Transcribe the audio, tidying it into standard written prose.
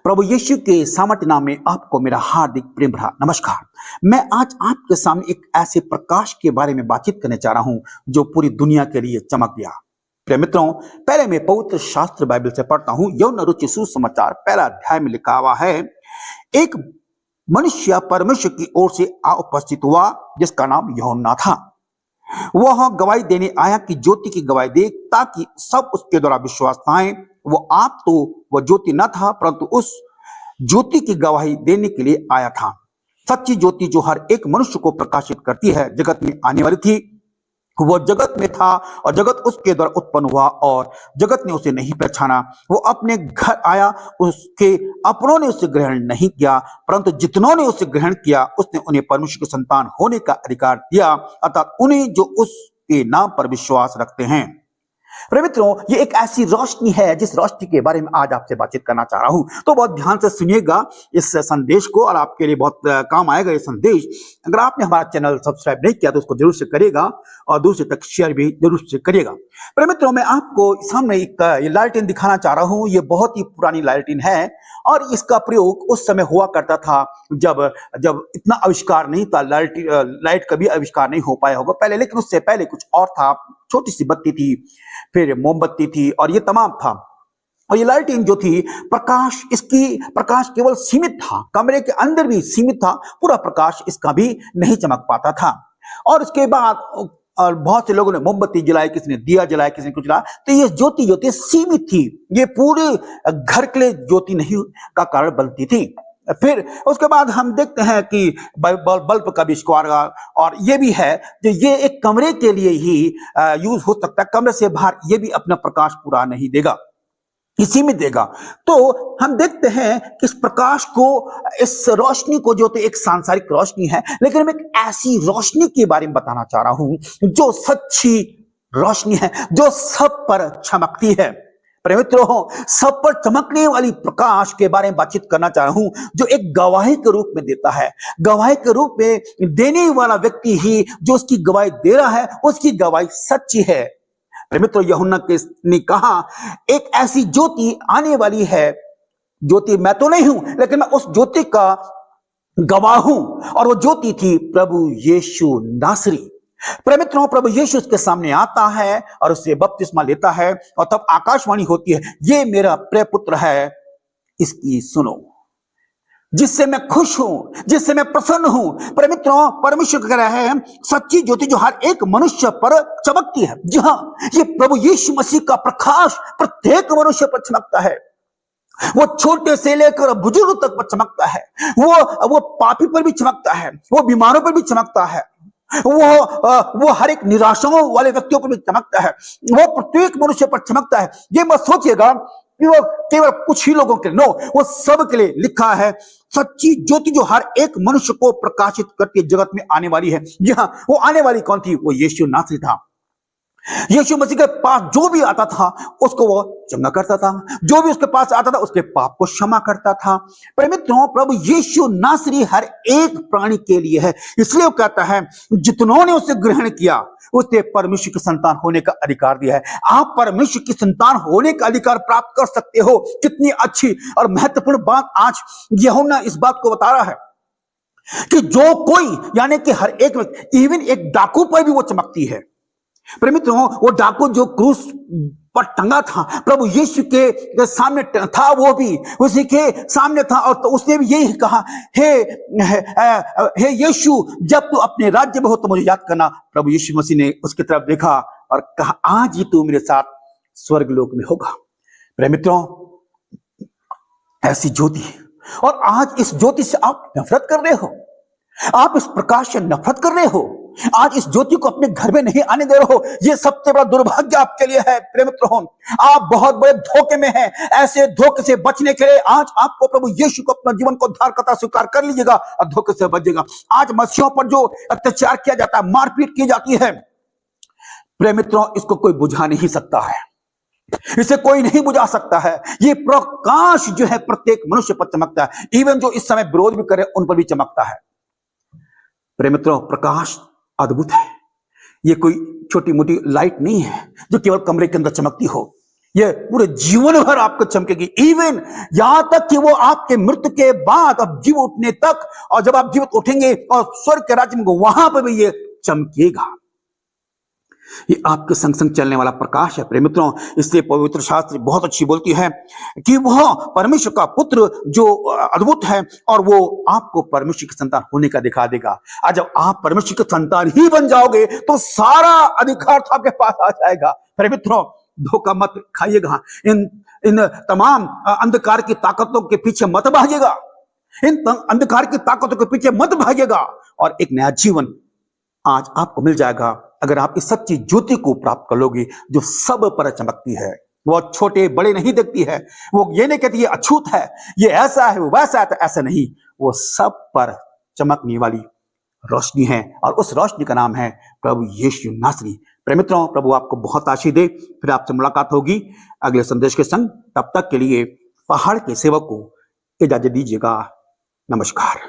प्रभु यीशु के सामर्थ्य नाम में आपको मेरा हार्दिक प्रेम भरा नमस्कार। मैं आज आपके सामने एक ऐसे प्रकाश के बारे में बातचीत करने जा रहा हूं जो पूरी दुनिया के लिए चमक गया। प्रिय मित्रों, पहले मैं पवित्र शास्त्र बाइबल से पढ़ता हूं। यूहन्ना रचित सुसमाचार पहला अध्याय में लिखा हुआ है, एक मनुष्य परमेश्वर की ओर से आ उपस्थित हुआ जिसका नाम यूहन्ना था। वह गवाही देने आया कि ज्योति की गवाही दे ताकि सब उसके द्वारा विश्वास पाएं। वो आप तो वह ज्योति न था, परंतु उस ज्योति की गवाही देने के लिए आया था। सच्ची ज्योति जो हर एक मनुष्य को प्रकाशित करती है जगत में आने वाली थी। वह जगत में था और जगत उसके द्वारा उत्पन्न हुआ और जगत ने उसे नहीं पहचाना। वो अपने घर आया, उसके अपनों ने उसे ग्रहण नहीं किया, परंतु जितनों ने उसे ग्रहण किया उसने उन्हें परमेश्वर के संतान होने का अधिकार दिया, अर्थात उन्हें जो उसके नाम पर विश्वास रखते हैं। प्रिय मित्रों, ये एक ऐसी रोशनी है जिस रोशनी के बारे में आज आपसे बातचीत करना चाह रहा हूं। तो बहुत ध्यान से सुनिएगा इस संदेश को और आपके लिए बहुत काम आएगा ये संदेश। अगर आपने हमारा चैनल सब्सक्राइब नहीं किया तो उसको जरूर से करिएगा और दूसरे तक शेयर भी जरूर से करिएगा। प्रिय मित्रों, मैं आपको सामने एक ये लालटेन दिखाना चाह रहा हूं। ये बहुत ही पुरानी लालटेन है और इसका प्रयोग उस समय हुआ करता था जब जब इतना आविष्कार नहीं था। लाइट कभी आविष्कार नहीं हो पाया होगा पहले, लेकिन उससे पहले कुछ और था। छोटी सी बत्ती थी, फिर मोमबत्ती थी और ये तमाम था। और ये लालटेन जो थी, इसकी प्रकाश केवल सीमित था, कमरे के अंदर भी सीमित था, पूरा प्रकाश इसका भी नहीं चमक पाता था। और उसके बाद और बहुत से लोगों ने मोमबत्ती जलाई, किसी ने दिया जलाया, किसी ने कुछ जलाया। तो ये ज्योति सीमित थी, ये पूरे घर के लिए ज्योति नहीं का कारण बनती थी। फिर उसके बाद हम देखते हैं कि बल्ब का आविष्कार, और ये भी है कि ये एक कमरे के लिए ही यूज हो सकता है। कमरे से बाहर ये भी अपना प्रकाश पूरा नहीं देगा, सीमित देगा। तो हम देखते हैं कि इस प्रकाश को, इस रोशनी को, जो तो एक सांसारिक रोशनी है, लेकिन मैं एक ऐसी रोशनी के बारे में बताना चाह रहा हूं जो सच्ची रोशनी है, जो सब पर चमकती है। प्रिय मित्रों, सब पर चमकने वाली प्रकाश के बारे में बातचीत करना चाह रहा हूं जो एक गवाही के रूप में देता है। गवाही के रूप में देने वाला व्यक्ति ही जो उसकी गवाही दे रहा है, उसकी गवाही सच्ची है। मित्रों, यूहन्ना ने कहा एक ऐसी ज्योति आने वाली है। ज्योति मैं तो नहीं हूं, लेकिन मैं उस ज्योति का गवाह हूं, और वो ज्योति थी प्रभु यीशु नासरी। प्रिय मित्रों, प्रभु यीशु उसके सामने आता है और उससे बपतिस्मा लेता है, और तब आकाशवाणी होती है, ये मेरा प्रिय पुत्र है, इसकी सुनो, जिससे मैं खुश हूं, जिससे मैं प्रसन्न हूं। प्रिय मित्रों, परमेश्वर कह रहा है सच्ची ज्योति जो हर एक मनुष्य पर चमकती है। जी हां, ये प्रभु यीशु मसीह का प्रकाश प्रत्येक मनुष्य पर चमकता है। वो छोटे से लेकर बुजुर्ग तक पर चमकता है। वो पापी पर भी चमकता है, वो बीमारों पर भी चमकता है, वो हर एक निराशाओं वाले व्यक्तियों पर भी चमकता है, वो प्रत्येक मनुष्य पर चमकता है। ये मत सोचिएगा कि वो केवल कुछ ही लोगों के लिए, नो, वो सब के लिए लिखा है। सच्ची ज्योति जो हर एक मनुष्य को प्रकाशित करके जगत में आने वाली है। जी हाँ, वो आने वाली कौन थी? वो यीशु नासरी था। यीशु मसीह के पास जो भी आता था उसको वो चंगा करता था, जो भी उसके पास आता था उसके पाप को क्षमा करता था। पर मित्रों, प्रभु यीशु नासरी हर एक प्राणी के लिए है। इसलिए वो कहता है जितनों ने उसे ग्रहण किया उसने परमेश्वर की संतान होने का अधिकार दिया है। आप परमेश्वर की संतान होने का अधिकार प्राप्त कर सकते हो। कितनी अच्छी और महत्वपूर्ण बात आज यूहन्ना इस बात को बता रहा है कि जो कोई, यानी कि हर एक व्यक्ति, इवन एक डाकू पर भी वो चमकती है। प्रिय मित्रों, वो डाकू जो क्रूस पर टंगा था, प्रभु यीशु के सामने था, वो भी उसी के सामने था, और तो उसने भी यही कहा, हे यीशु, जब तू अपने राज्य में हो तो मुझे याद करना। प्रभु यीशु मसीह ने उसकी तरफ देखा और कहा, आज ही तू मेरे साथ स्वर्ग लोक में होगा। प्रिय मित्रों, ऐसी ज्योति, और आज इस ज्योति से आप नफरत कर रहे हो, आप इस प्रकाश से नफरत कर रहे हो, आज इस ज्योति को अपने घर में नहीं आने दे रहे हो। यह सबसे बड़ा दुर्भाग्य आपके लिए है। प्रिय मित्रों, आप बहुत बड़े धोखे में हैं। ऐसे धोखे से बचने के लिए आज आपको प्रभु यीशु को अपना जीवन को उद्धारकर्ता स्वीकार कर लीजिएगा और धोखे से बचेगा। आज मसीहों पर जो अत्याचार किया जाता है, मारपीट की जाती है, प्रिय मित्रों, इसको कोई बुझा नहीं सकता है, इसे कोई नहीं बुझा सकता है। ये प्रकाश जो है प्रत्येक मनुष्य पर चमकता है, इवन जो इस समय विरोध भी करे उन पर भी चमकता है। प्रिय मित्रों, प्रकाश अद्भुत है। ये कोई छोटी मोटी लाइट नहीं है जो केवल कमरे के अंदर चमकती हो। ये पूरे जीवन भर आपको चमकेगी, इवन यहां तक कि वो आपके मृत्यु के बाद अब जीव उठने तक, और जब आप जीवित उठेंगे और स्वर्ग के राज्य में वहां पर भी ये चमकेगा। ये आपके संग संग चलने वाला प्रकाश है प्रिय मित्रों। इसलिए पवित्र शास्त्र बहुत अच्छी बोलती है कि वह परमेश्वर का पुत्र जो अद्भुत है, और वो आपको परमेश्वर की संतान होने का दिखा देगा। आज जब आप परमेश्वर की संतान ही बन जाओगे तो सारा अधिकार तो आपके पास आ जाएगा। प्रिय मित्रों, धोखा मत खाइएगा, इन तमाम अंधकार की ताकतों के पीछे मत भागिएगा, इन अंधकार की ताकतों के पीछे मत भागिएगा, और एक नया जीवन आज आपको मिल जाएगा अगर आप इस सच्ची ज्योति को प्राप्त कर लोगे जो सब पर चमकती है। वो छोटे बड़े नहीं देखती है, वो ये नहीं कहती ये अछूत है, ये ऐसा है, वो वैसा है, तो ऐसा नहीं, वो सब पर चमकने वाली रोशनी है, और उस रोशनी का नाम है प्रभु यीशु नासरी। प्रिय मित्रों, प्रभु आपको बहुत आशीष दे। फिर आपसे मुलाकात होगी अगले संदेश के संग। तब तक के लिए पहाड़ के सेवक को इजाजत दीजिएगा। नमस्कार।